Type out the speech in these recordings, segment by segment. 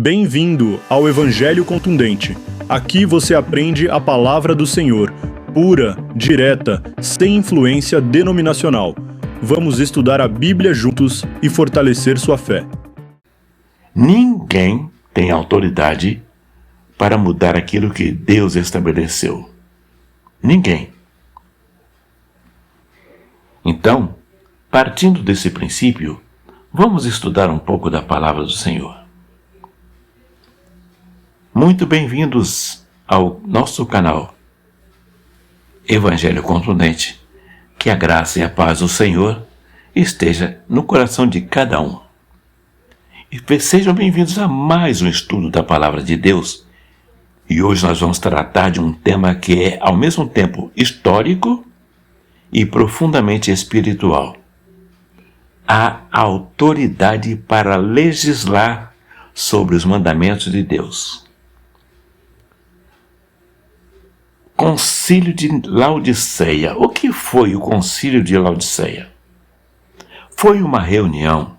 Bem-vindo ao Evangelho Contundente. Aqui você aprende a palavra do Senhor, pura, direta, sem influência denominacional. Vamos estudar a Bíblia juntos e fortalecer sua fé. Ninguém tem autoridade para mudar aquilo que Deus estabeleceu. Ninguém. Então, partindo desse princípio, vamos estudar um pouco da palavra do Senhor. Muito bem-vindos ao nosso canal Evangelho Contundente. Que a graça e a paz do Senhor esteja no coração de cada um. E sejam bem-vindos a mais um estudo da palavra de Deus. E hoje nós vamos tratar de um tema que é ao mesmo tempo histórico e profundamente espiritual. A autoridade para legislar sobre os mandamentos de Deus. Concílio de Laodiceia. O que foi o Concílio de Laodiceia? Foi uma reunião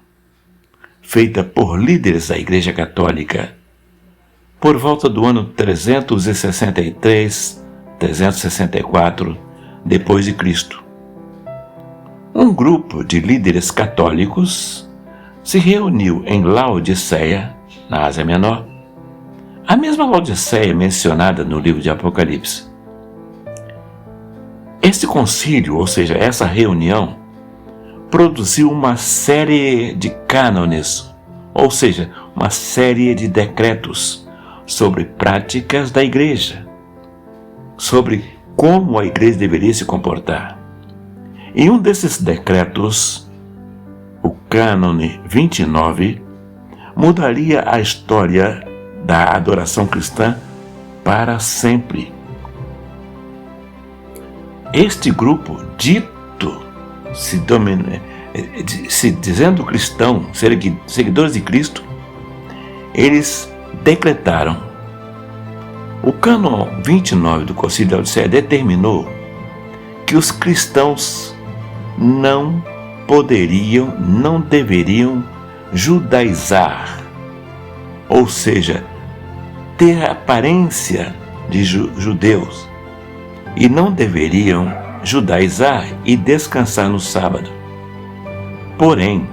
feita por líderes da Igreja Católica por volta do ano 363, 364 depois de Cristo. Um grupo de líderes católicos se reuniu em Laodiceia, na Ásia Menor, a mesma Laodiceia mencionada no livro de Apocalipse. Este concílio, ou seja, essa reunião, produziu uma série de cânones, ou seja, uma série de decretos sobre práticas da igreja, sobre como a igreja deveria se comportar. Em um desses decretos, o cânone 29, mudaria a história da adoração cristã para sempre. Este grupo, se dizendo cristão, seguidores de Cristo, eles decretaram. O cânon 29 do Concílio de Laodiceia determinou que os cristãos não deveriam judaizar, ou seja, ter a aparência de judeus, e não deveriam judaizar e descansar no sábado. Porém,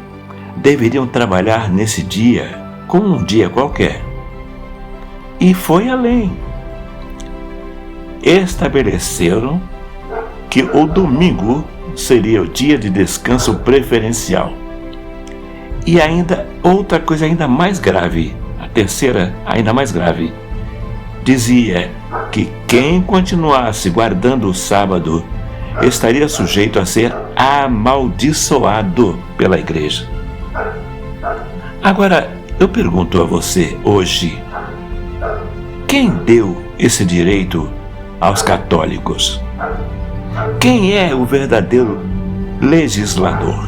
deveriam trabalhar nesse dia como um dia qualquer. E foi além. Estabeleceram que o domingo seria o dia de descanso preferencial. E ainda outra coisa ainda mais grave, a terceira ainda mais grave, dizia que quem continuasse guardando o sábado estaria sujeito a ser amaldiçoado pela igreja. Agora, eu pergunto a você hoje, quem deu esse direito aos católicos? Quem é o verdadeiro legislador?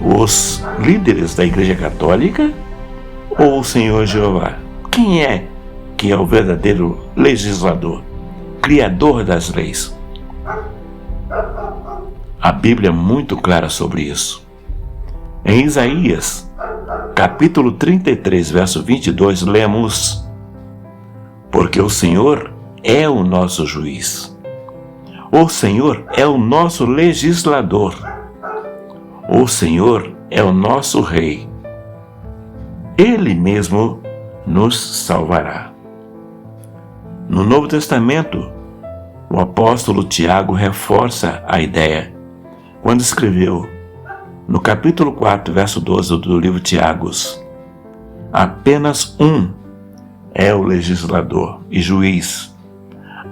Os líderes da Igreja Católica ou o Senhor Jeová? Quem é que é o verdadeiro legislador, criador das leis? A Bíblia é muito clara sobre isso. Em Isaías, capítulo 33, verso 22, lemos: porque o Senhor é o nosso juiz. O Senhor é o nosso legislador. O Senhor é o nosso rei. Ele mesmo nos salvará. No Novo Testamento, o apóstolo Tiago reforça a ideia quando escreveu no capítulo 4, verso 12 do livro Tiago: apenas um é o legislador e juiz,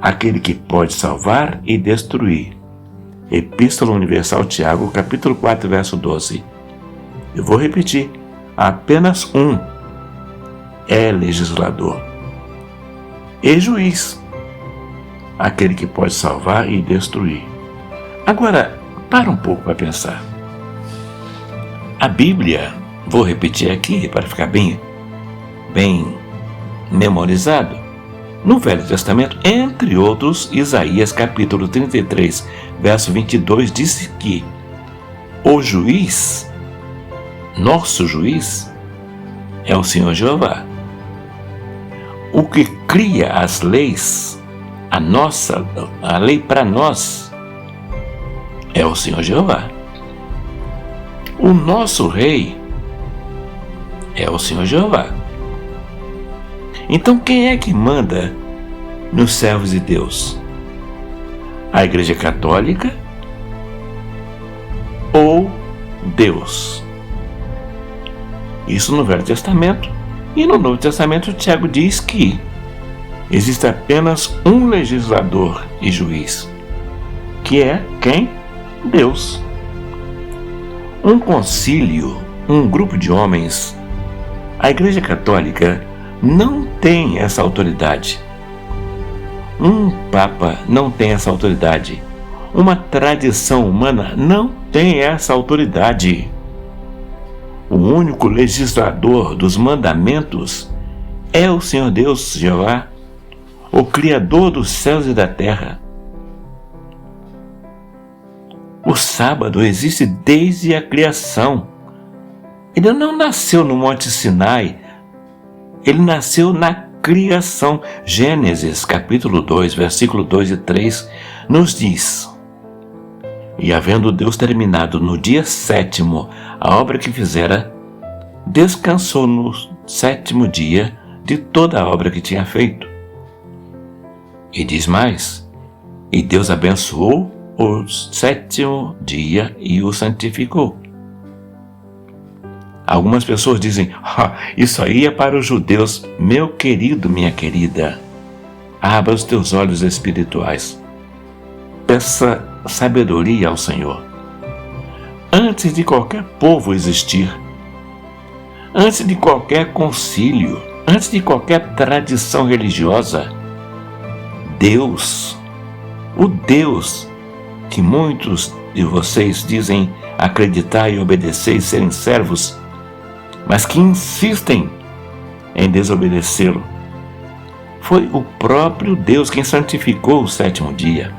aquele que pode salvar e destruir. Epístola Universal Tiago, capítulo 4, verso 12. Eu vou repetir: apenas um é legislador e juiz, aquele que pode salvar e destruir. Agora, para um pouco para pensar. A Bíblia, vou repetir aqui para ficar bem memorizado, no Velho Testamento, entre outros, Isaías capítulo 33, verso 22, disse que o juiz, nosso juiz, é o Senhor Jeová. O que cria as leis, a lei para nós, é o Senhor Jeová. O nosso rei é o Senhor Jeová. Então quem é que manda nos servos de Deus? A Igreja Católica ou Deus? Isso no Velho Testamento. E no Novo Testamento, Tiago diz que existe apenas um legislador e juiz, que é quem? Deus. Um concílio, um grupo de homens, a Igreja Católica não tem essa autoridade. Um Papa não tem essa autoridade. Uma tradição humana não tem essa autoridade. O único legislador dos mandamentos é o Senhor Deus, Jeová, o Criador dos céus e da terra. O sábado existe desde a criação. Ele não nasceu no Monte Sinai, ele nasceu na criação. Gênesis, capítulo 2, versículo 2 e 3, nos diz: E havendo Deus terminado no dia 7º a obra que fizera, descansou no 7º dia de toda a obra que tinha feito. E diz mais: E Deus abençoou o 7º dia e o santificou. Algumas pessoas dizem: isso aí é para os judeus. Meu querido, minha querida, abra os teus olhos espirituais. Peça sabedoria ao Senhor. Antes de qualquer povo existir, antes de qualquer concílio, antes de qualquer tradição religiosa, Deus, o Deus que muitos de vocês dizem acreditar e obedecer e serem servos, mas que insistem em desobedecê-lo, foi o próprio Deus quem santificou o 7º dia.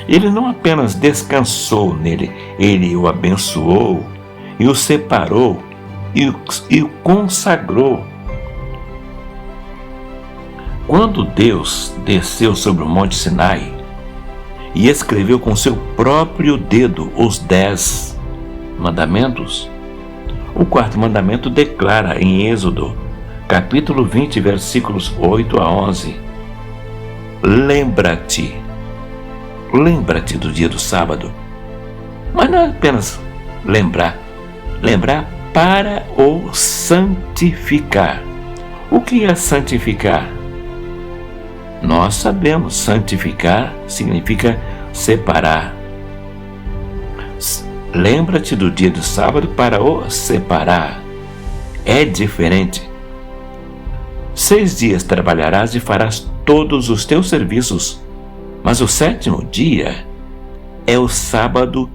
Ele não apenas descansou nele, ele o abençoou e o separou e o consagrou. Quando Deus desceu sobre o Monte Sinai e escreveu com seu próprio dedo os 10 mandamentos, o 4º mandamento declara em Êxodo, capítulo 20, versículos 8 a 11: Lembra-te do dia do sábado. Mas não é apenas lembrar para o santificar. O que é santificar? Nós sabemos, santificar significa separar. Lembra-te do dia do sábado para o separar. É diferente. 6 dias trabalharás e farás todos os teus serviços, mas o 7º dia é o sábado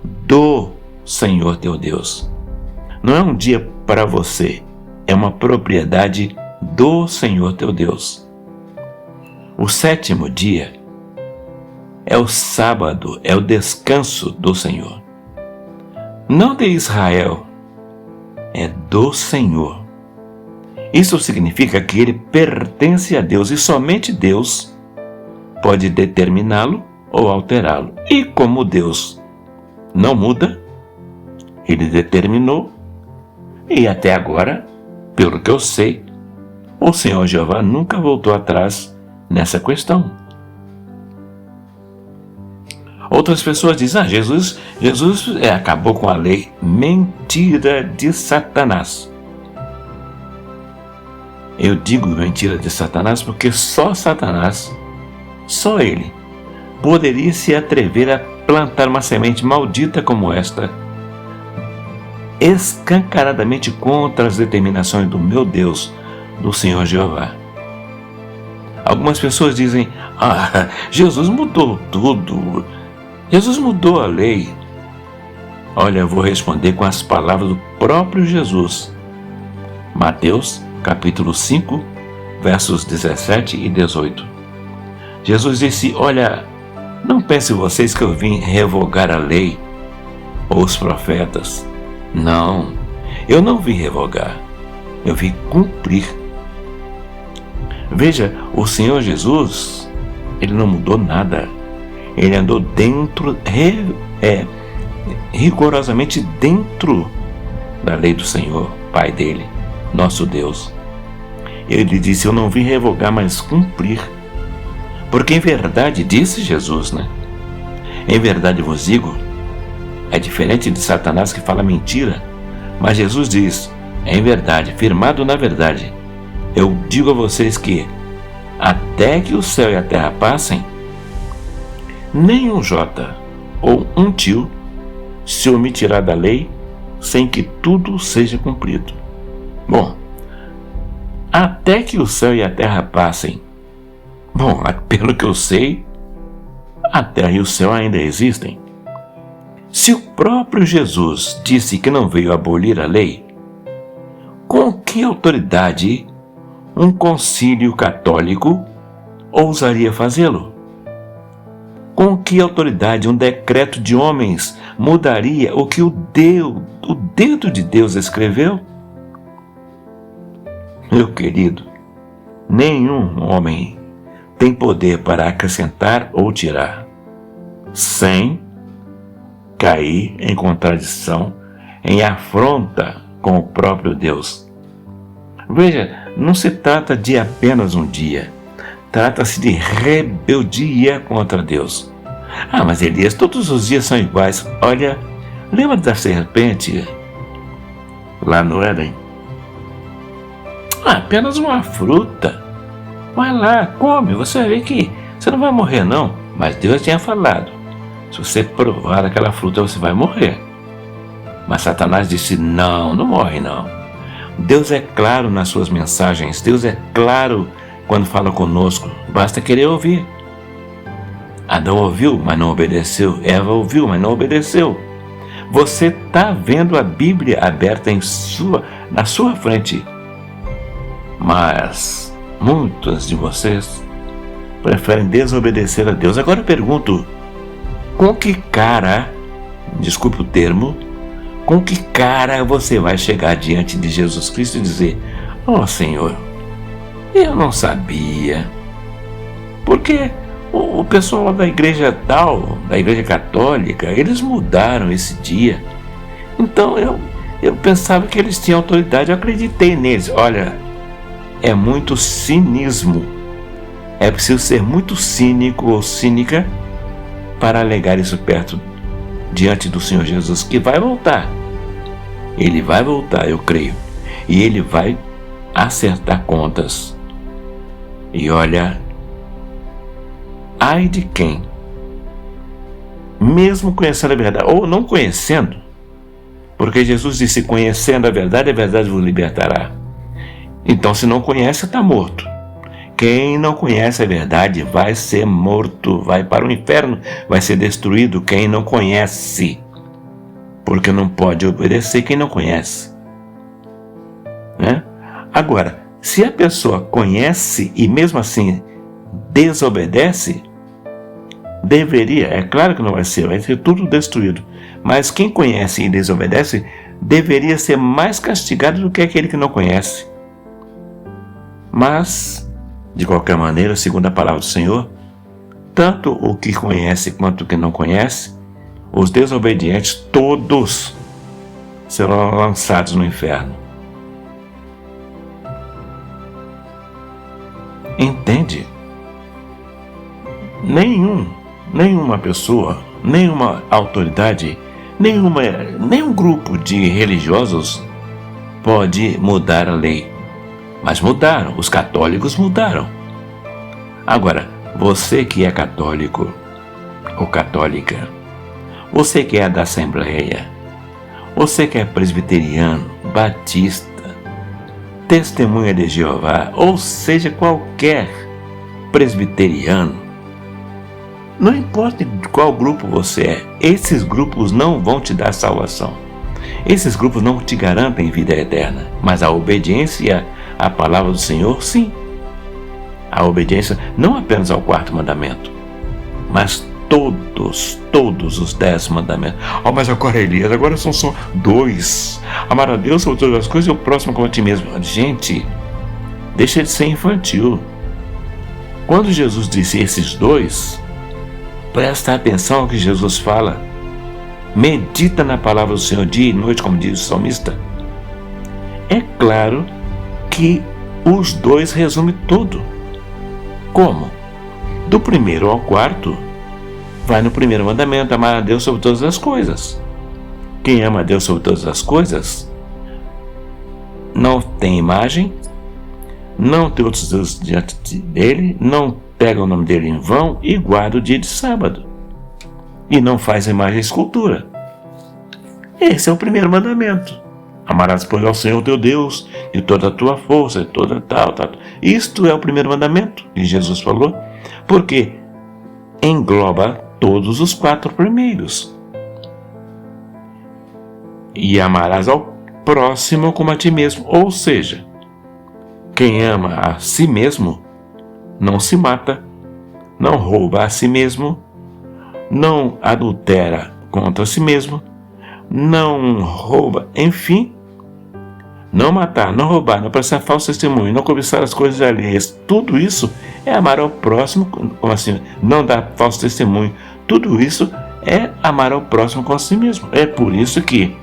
do Senhor teu Deus. Não é um dia para você, é uma propriedade do Senhor teu Deus. O 7º dia é o sábado, é o descanso do Senhor. Não de Israel, é do Senhor. Isso significa que ele pertence a Deus e somente Deus pode determiná-lo ou alterá-lo. E como Deus não muda, ele determinou, e até agora, pelo que eu sei, o Senhor Jeová nunca voltou atrás nessa questão. Outras pessoas dizem: Jesus acabou com a lei. Mentira de Satanás. Eu digo mentira de Satanás porque só Satanás, só ele, poderia se atrever a plantar uma semente maldita como esta, escancaradamente contra as determinações do meu Deus, do Senhor Jeová. Algumas pessoas dizem: Jesus mudou tudo, Jesus mudou a lei. Olha, eu vou responder com as palavras do próprio Jesus. Mateus, capítulo 5, versos 17 e 18. Jesus disse: olha, não pensem vocês que eu vim revogar a lei ou os profetas. Não, eu não vim revogar. eu vim cumprir. Veja, o Senhor Jesus, ele não mudou nada. Ele andou dentro, rigorosamente dentro da lei do Senhor, Pai dele, nosso Deus. Ele disse: eu não vim revogar, mas cumprir. Porque em verdade, disse Jesus, né? Em verdade vos digo, é diferente de Satanás que fala mentira, mas Jesus diz: em verdade, firmado na verdade, eu digo a vocês que até que o céu e a terra passem, nem um jota ou um tio se omitirá da lei sem que tudo seja cumprido. Bom, até que o céu e a terra passem. Bom, pelo que eu sei, a terra e o céu ainda existem. Se o próprio Jesus disse que não veio abolir a lei, com que autoridade um concílio católico ousaria fazê-lo? Com que autoridade um decreto de homens mudaria o que o dedo de Deus escreveu? Meu querido, nenhum homem tem poder para acrescentar ou tirar, sem cair em contradição, em afronta com o próprio Deus. Veja, não se trata de apenas um dia, trata-se de rebeldia contra Deus. Mas Elias, todos os dias são iguais. Olha, lembra da serpente lá no Éden? Apenas uma fruta. Vai lá, come, você vai ver que você não vai morrer não. Mas Deus tinha falado: se você provar aquela fruta, você vai morrer. Mas Satanás disse: não morre não. Deus é claro nas suas mensagens. Deus é claro quando fala conosco. Basta querer ouvir. Adão ouviu, mas não obedeceu. Eva ouviu, mas não obedeceu. Você está vendo a Bíblia aberta na sua frente. Mas muitos de vocês preferem desobedecer a Deus. Agora eu pergunto: com que cara, desculpe o termo, com que cara você vai chegar diante de Jesus Cristo e dizer: ó Senhor, eu não sabia? Porque o pessoal da igreja tal, da igreja católica, eles mudaram esse dia. Então eu pensava que eles tinham autoridade, eu acreditei neles. Olha, é muito cinismo. É preciso ser muito cínico ou cínica para alegar isso diante do Senhor Jesus, que vai voltar. Ele vai voltar, eu creio. E ele vai acertar contas. E olha, ai de quem, mesmo conhecendo a verdade, ou não conhecendo, porque Jesus disse: conhecendo a verdade vos libertará. Então, se não conhece, está morto. Quem não conhece a verdade vai ser morto, vai para o inferno, vai ser destruído. Quem não conhece, porque não pode obedecer quem não conhece, né? Agora, se a pessoa conhece e mesmo assim desobedece, deveria, é claro que não vai ser tudo destruído, mas quem conhece e desobedece deveria ser mais castigado do que aquele que não conhece. Mas, de qualquer maneira, segundo a palavra do Senhor, tanto o que conhece quanto o que não conhece, os desobedientes todos serão lançados no inferno. Entende? Nenhuma pessoa, nenhuma autoridade, nenhum grupo de religiosos pode mudar a lei. Mas mudaram, os católicos mudaram. Agora, você que é católico ou católica, você que é da Assembleia, você que é presbiteriano, batista, testemunha de Jeová, ou seja, qualquer presbiteriano, não importa de qual grupo você é, esses grupos não vão te dar salvação. Esses grupos não te garantem vida eterna, mas a obediência à palavra do Senhor, sim. A obediência não apenas ao quarto mandamento, mas todos os 10 mandamentos. Oh, mas agora, Elias, agora são só 2. Amar a Deus sobre todas as coisas e o próximo como a ti mesmo. Gente, deixa de ser infantil. Quando Jesus disse esses 2, presta atenção ao que Jesus fala. Medita na palavra do Senhor dia e noite, como diz o salmista. É claro que os 2 resumem tudo. Como? Do 1º ao 4º, vai no 1º mandamento, amar a Deus sobre todas as coisas. Quem ama a Deus sobre todas as coisas não tem imagem, não tem outros deuses diante dele, não pega o nome dele em vão e guarda o dia de sábado. E não faz imagem e escultura. Esse é o 1º mandamento. Amarás, pois, ao Senhor teu Deus de toda a tua força, de toda tal. Isto é o 1º mandamento que Jesus falou, porque engloba todos os 4 primeiros. E amarás ao próximo como a ti mesmo. Ou seja, quem ama a si mesmo não se mata, não rouba a si mesmo, não adultera contra si mesmo, não rouba, enfim, não matar, não roubar, não prestar falso testemunho, não cobiçar as coisas alheias. Tudo isso é amar ao próximo, como assim, não dar falso testemunho. Tudo isso é amar ao próximo com a si mesmo. É por isso que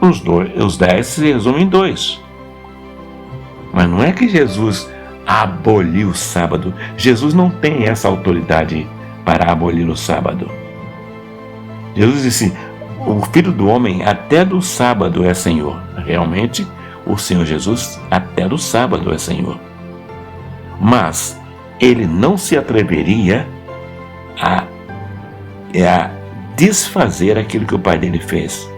os 10 se resumem em 2. Mas não é que Jesus aboliu o sábado. Jesus não tem essa autoridade para abolir o sábado. Jesus disse: o Filho do Homem até do sábado é Senhor. Realmente, o Senhor Jesus até do sábado é Senhor. Mas ele não se atreveria a desfazer aquilo que o Pai dele fez.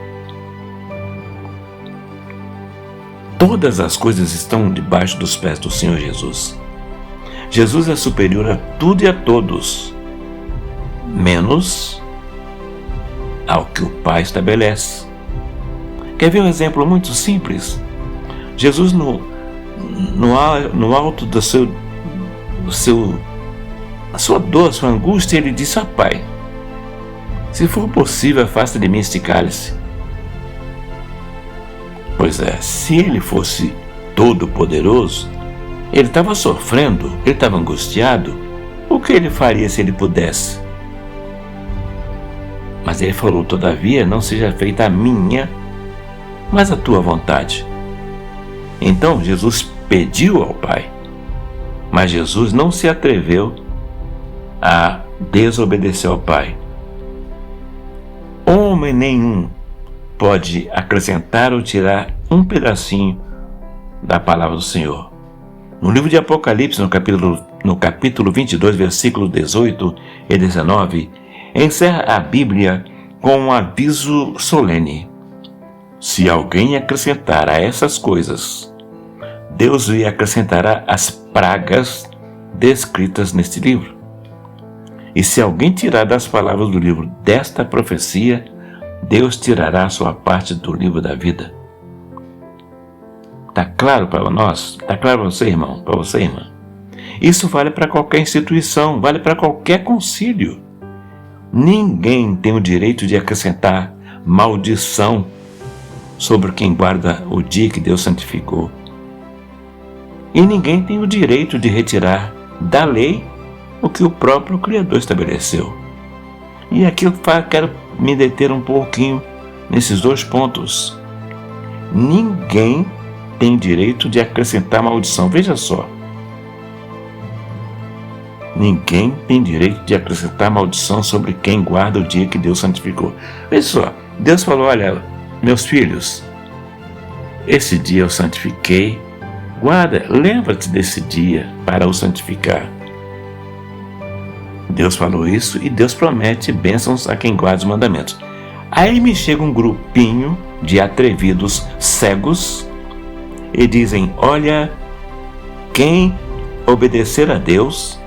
Todas as coisas estão debaixo dos pés do Senhor Jesus. Jesus é superior a tudo e a todos, menos ao que o Pai estabelece. Quer ver um exemplo muito simples? Jesus, no alto da sua dor, sua angústia, ele disse: ó Pai, se for possível, afasta de mim este cálice. Pois é, se ele fosse todo poderoso, ele estava sofrendo, ele estava angustiado. O que ele faria se ele pudesse? Mas ele falou: todavia, não seja feita a minha, mas a tua vontade. Então Jesus pediu ao Pai, mas Jesus não se atreveu a desobedecer ao Pai. Homem nenhum pode acrescentar ou tirar um pedacinho da palavra do Senhor. No livro de Apocalipse, no capítulo 22, versículos 18 e 19, encerra a Bíblia com um aviso solene. Se alguém acrescentar a essas coisas, Deus lhe acrescentará as pragas descritas neste livro. E se alguém tirar das palavras do livro desta profecia, Deus tirará a sua parte do livro da vida. Está claro para nós? Está claro para você, irmão? Para você, irmã? Isso vale para qualquer instituição, vale para qualquer concílio. Ninguém tem o direito de acrescentar maldição sobre quem guarda o dia que Deus santificou. E ninguém tem o direito de retirar da lei o que o próprio Criador estabeleceu. E aqui eu quero me deter um pouquinho nesses 2 pontos. Ninguém tem direito de acrescentar maldição. Veja só. Ninguém tem direito de acrescentar maldição sobre quem guarda o dia que Deus santificou. Veja só. Deus falou: olha, meus filhos, esse dia eu santifiquei. Guarda, lembra-te desse dia para o santificar. Deus falou isso e Deus promete bênçãos a quem guarda os mandamentos. Aí me chega um grupinho de atrevidos cegos e dizem: olha, quem obedecer a Deus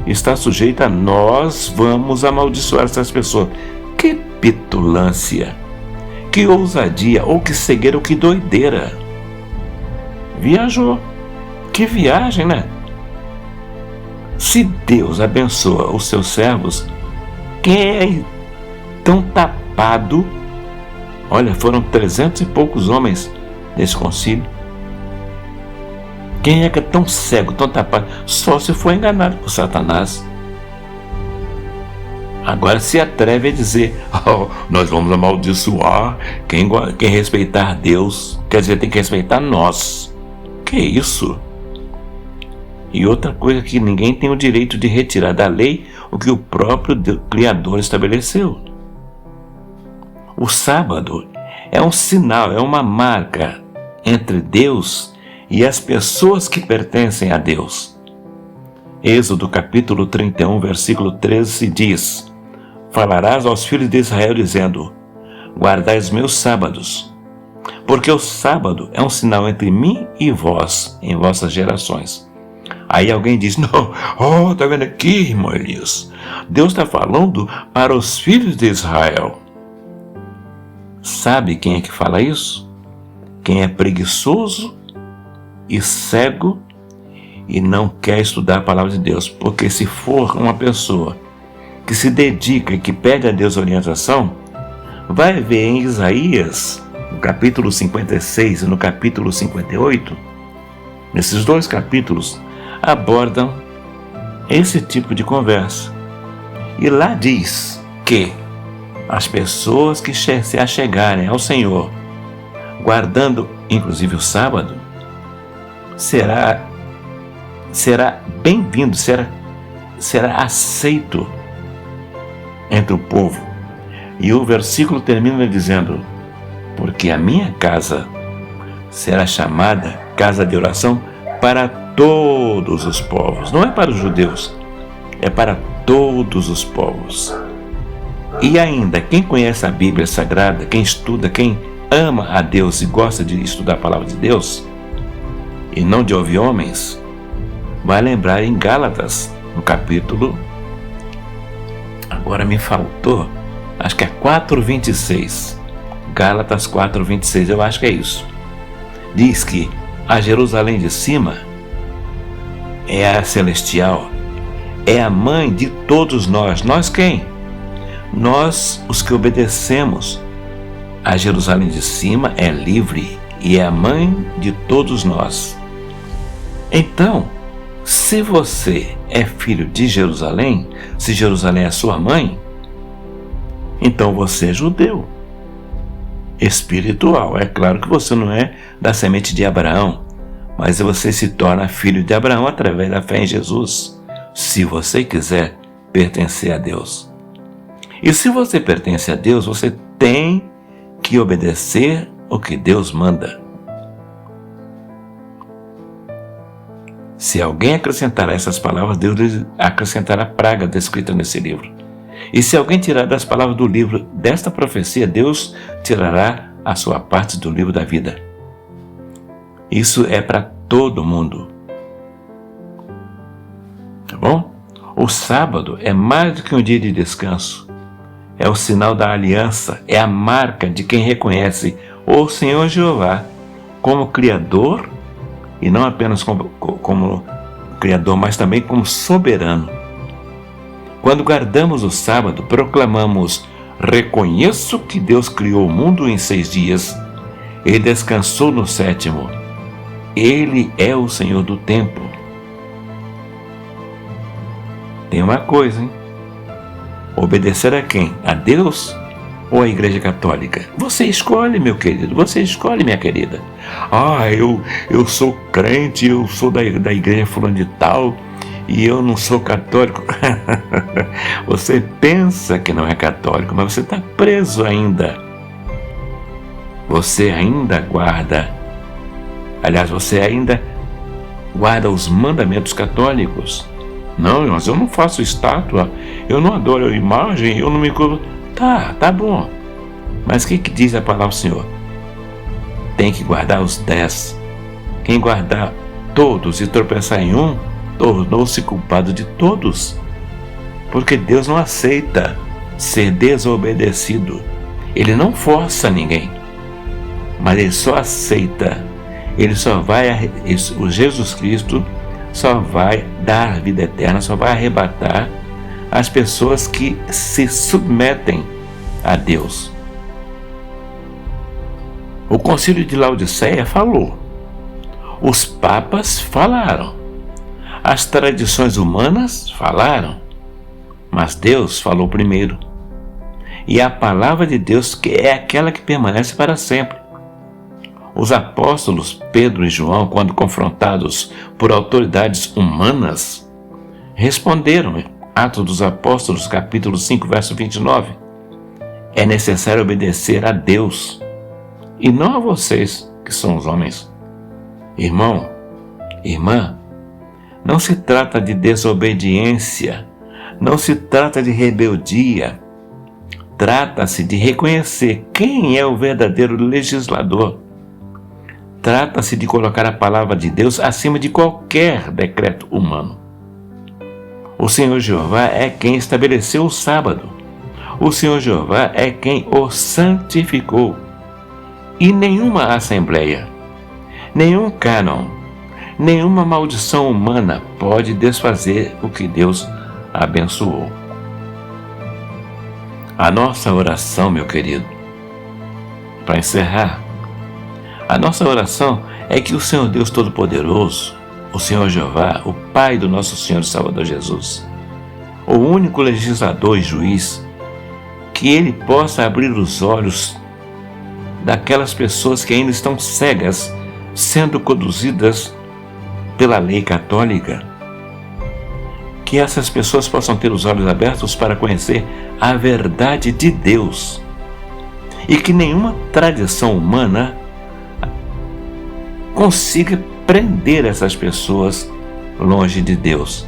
está sujeito a nós vamos amaldiçoar essas pessoas. Que petulância, que ousadia, ou que cegueira, ou que doideira. Viajou. Que viagem, né? Se Deus abençoa os seus servos, Quem é tão tapado? Olha, foram 300 e poucos homens nesse concílio. Quem é que é tão cego, tão tapado? Só se for enganado por Satanás. Agora se atreve a dizer: nós vamos amaldiçoar quem respeitar Deus. Quer dizer, tem que respeitar nós. Que isso? E outra coisa, que ninguém tem o direito de retirar da lei o que o próprio Criador estabeleceu. O sábado é um sinal, é uma marca entre Deus e as pessoas que pertencem a Deus. Êxodo capítulo 31, versículo 13 diz: falarás aos filhos de Israel dizendo: guardai os meus sábados, porque o sábado é um sinal entre mim e vós, em vossas gerações. Aí alguém diz: não, tá vendo aqui, irmão Elias? Deus está falando para os filhos de Israel. Sabe quem é que fala isso? Quem é preguiçoso e cego e não quer estudar a palavra de Deus. Porque se for uma pessoa que se dedica e que pede a Deus orientação, vai ver em Isaías, no capítulo 56 e no capítulo 58, nesses dois capítulos, abordam esse tipo de conversa. E lá diz que as pessoas que se achegarem ao Senhor, guardando inclusive o sábado, será bem-vindo, será aceito entre o povo. E o versículo termina dizendo: porque a minha casa será chamada casa de oração para todos os povos. Não é para os judeus, é para todos os povos. E ainda, quem conhece a Bíblia Sagrada, quem estuda, quem ama a Deus e gosta de estudar a palavra de Deus, e não de ouvir homens, vai lembrar em Gálatas, no capítulo, agora me faltou, acho que é 4:26, Gálatas 4:26, eu acho que é isso. Diz que a Jerusalém de cima é a celestial, é a mãe de todos nós. Nós quem? Nós, os que obedecemos. A Jerusalém de cima é livre e é a mãe de todos nós. Então, se você é filho de Jerusalém, se Jerusalém é sua mãe, então você é judeu, espiritual. É claro que você não é da semente de Abraão, mas você se torna filho de Abraão através da fé em Jesus, se você quiser pertencer a Deus. E se você pertence a Deus, você tem que obedecer o que Deus manda. Se alguém acrescentar essas palavras, Deus acrescentará a praga descrita nesse livro. E se alguém tirar das palavras do livro desta profecia, Deus tirará a sua parte do livro da vida. Isso é para todo mundo. Tá bom? O sábado é mais do que um dia de descanso. É o sinal da aliança, é a marca de quem reconhece o Senhor Jeová como Criador, e não apenas como Criador, mas também como soberano. Quando guardamos o sábado, proclamamos: reconheço que Deus criou o mundo em 6 dias, Ele descansou no 7º. Ele é o Senhor do tempo. Tem uma coisa, hein? Obedecer a quem? A Deus ou à Igreja Católica? Você escolhe, meu querido, você escolhe, minha querida. Eu sou crente, eu sou da igreja fulano de tal e eu não sou católico. Você pensa que não é católico, mas você está preso ainda. Você ainda guarda, você ainda guarda os mandamentos católicos. Não, mas eu não faço estátua, eu não adoro a imagem, eu não me curvo. Tá bom. Mas o que diz a palavra do Senhor? Tem que guardar os 10. Quem guardar todos e tropeçar em um, tornou-se culpado de todos. Porque Deus não aceita ser desobedecido. Ele não força ninguém, mas Ele só aceita. O Jesus Cristo só vai dar a vida eterna, só vai arrebatar as pessoas que se submetem a Deus. O Concílio de Laodiceia falou, os papas falaram, as tradições humanas falaram, mas Deus falou primeiro. E a palavra de Deus que é aquela que permanece para sempre. Os apóstolos Pedro e João, quando confrontados por autoridades humanas, responderam, Atos dos Apóstolos, capítulo 5, verso 29, é necessário obedecer a Deus e não a vocês, que são os homens. Irmão, irmã, não se trata de desobediência, não se trata de rebeldia, trata-se de reconhecer quem é o verdadeiro legislador. Trata-se de colocar a palavra de Deus acima de qualquer decreto humano. O Senhor Jeová é quem estabeleceu o sábado. O Senhor Jeová é quem o santificou. E nenhuma assembleia, nenhum cânon, nenhuma maldição humana pode desfazer o que Deus abençoou. A nossa oração, meu querido, para encerrar, a nossa oração é que o Senhor Deus Todo-Poderoso, o Senhor Jeová, o Pai do nosso Senhor e Salvador Jesus, o único legislador e juiz, que Ele possa abrir os olhos daquelas pessoas que ainda estão cegas, sendo conduzidas pela lei católica, que essas pessoas possam ter os olhos abertos para conhecer a verdade de Deus e que nenhuma tradição humana consiga prender essas pessoas longe de Deus.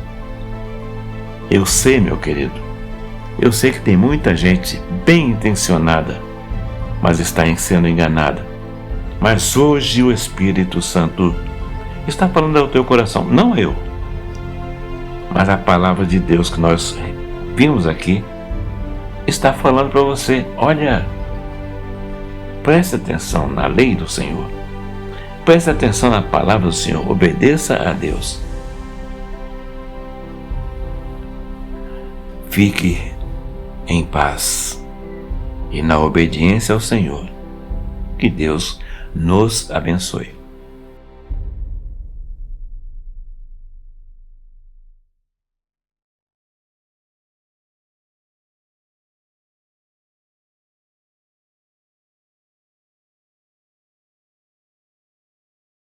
Eu sei, meu querido, eu sei que tem muita gente bem intencionada, mas está sendo enganada. Mas hoje o Espírito Santo está falando ao teu coração, não eu, mas a palavra de Deus que nós vimos aqui está falando para você, olha, preste atenção na lei do Senhor, preste atenção na palavra do Senhor, obedeça a Deus. Fique em paz e na obediência ao Senhor. Que Deus nos abençoe.